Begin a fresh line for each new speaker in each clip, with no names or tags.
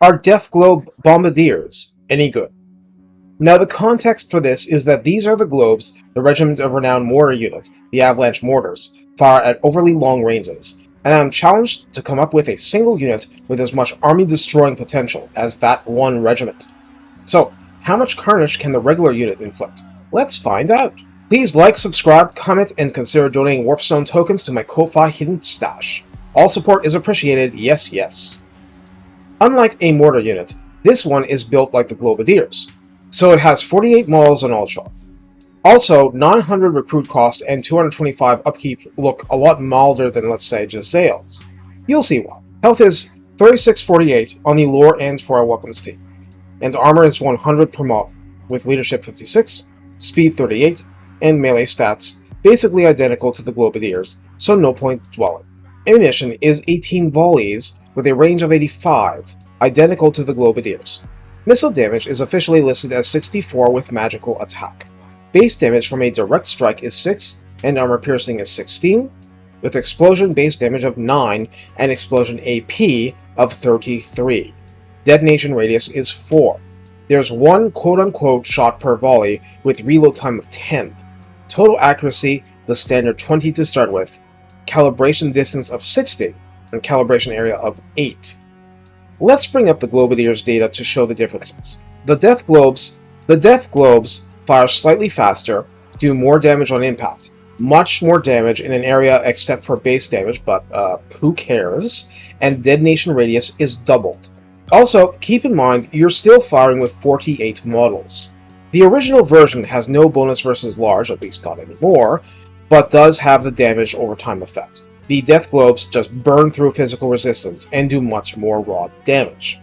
Are Deathglobe Bombadiers any good? Now, the context for this is that these are the globes the Regiment of Renowned Mortar Unit, the Avalanche Mortars, fire at overly long ranges, and I'm challenged to come up with a single unit with as much army-destroying potential as that one regiment. So, how much carnage can the regular unit inflict? Let's find out! Please like, subscribe, comment, and consider donating Warpstone tokens to my Ko-Fi hidden stash. All support is appreciated, yes yes. Unlike a mortar unit, this one is built like the Globadiers. So it has 48 models on Ultra. Also, 900 recruit cost and 225 upkeep look a lot milder than, let's say, just Zales. You'll see why. Health is 3648 on the lore and for our weapons team, and armor is 100 per model, with leadership 56, speed 38, and melee stats basically identical to the Globadiers, so no point dwelling. Ammunition is 18 volleys with a range of 85, identical to the Globadiers. Missile damage is officially listed as 64 with magical attack. Base damage from a direct strike is 6, and armor piercing is 16, with explosion base damage of 9 and explosion AP of 33. Detonation radius is 4. There's one quote-unquote shot per volley with reload time of 10. Total accuracy, the standard 20 to start with. Calibration distance of 60, and calibration area of 8. Let's bring up the Globadiers data to show the differences. The Death Globes fire slightly faster, do more damage on impact, much more damage in an area except for base damage, but who cares, and detonation radius is doubled. Also, keep in mind, you're still firing with 48 models. The original version has no bonus versus large, at least not anymore, but does have the damage over time effect. The Death Globes just burn through physical resistance and do much more raw damage.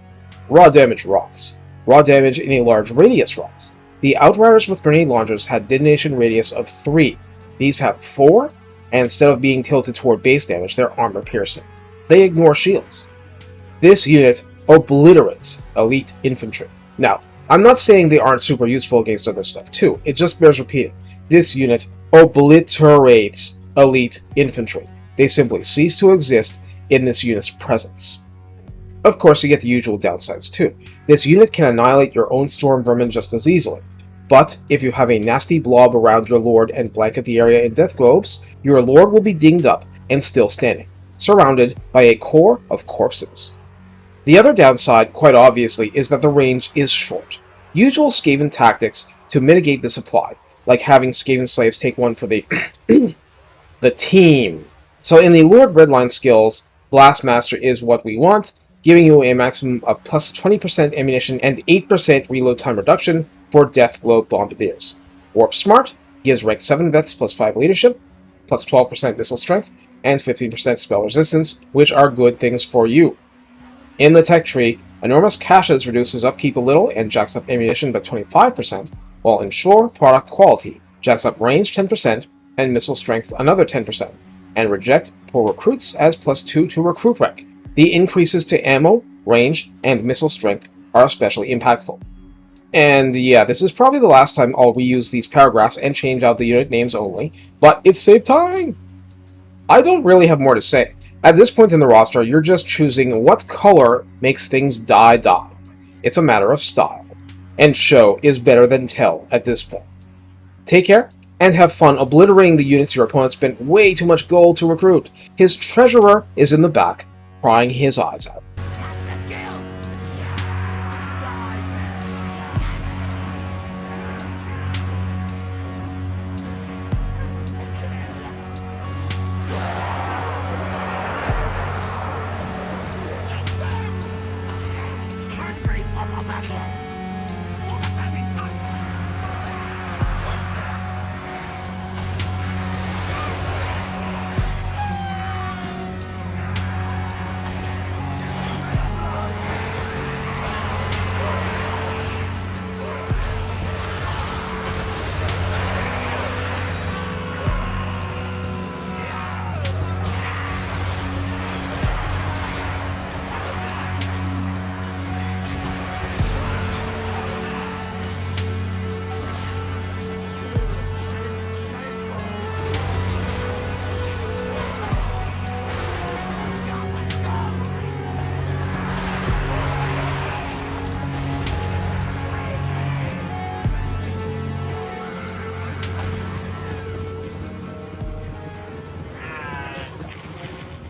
Raw damage rocks. Raw damage in a large radius rocks. The Outriders with grenade launchers had detonation radius of 3. These have 4, and instead of being tilted toward base damage, they're armor piercing. They ignore shields. This unit obliterates elite infantry. Now, I'm not saying they aren't super useful against other stuff too, it just bears repeating. This unit obliterates elite infantry. They simply cease to exist in this unit's presence. Of course, you get the usual downsides too. This unit can annihilate your own storm vermin just as easily. But if you have a nasty blob around your lord and blanket the area in death globes, your lord will be dinged up and still standing, surrounded by a core of corpses. The other downside, quite obviously, is that the range is short. Usual Skaven tactics to mitigate this apply, like having Skaven slaves take one for the the team. So in the Lord Redline skills, Blastmaster is what we want, giving you a maximum of plus 20% ammunition and 8% reload time reduction for Death Globe Bombadiers. Warp Smart gives rank 7 vets plus 5 leadership, plus 12% missile strength, and 15% spell resistance, which are good things for you. In the tech tree, Enormous Caches reduces upkeep a little and jacks up ammunition by 25%, while Ensure Product Quality jacks up range 10% and missile strength another 10%. And Reject for recruits as plus 2 to recruit rank. The increases to ammo, range, and missile strength are especially impactful. And yeah, this is probably the last time I'll reuse these paragraphs and change out the unit names only, but it saved time! I don't really have more to say. At this point in the roster, you're just choosing what color makes things die. It's a matter of style. And show is better than tell at this point. Take care, and have fun obliterating the units your opponent spent way too much gold to recruit. His treasurer is in the back, crying his eyes out.
Ready for the battle!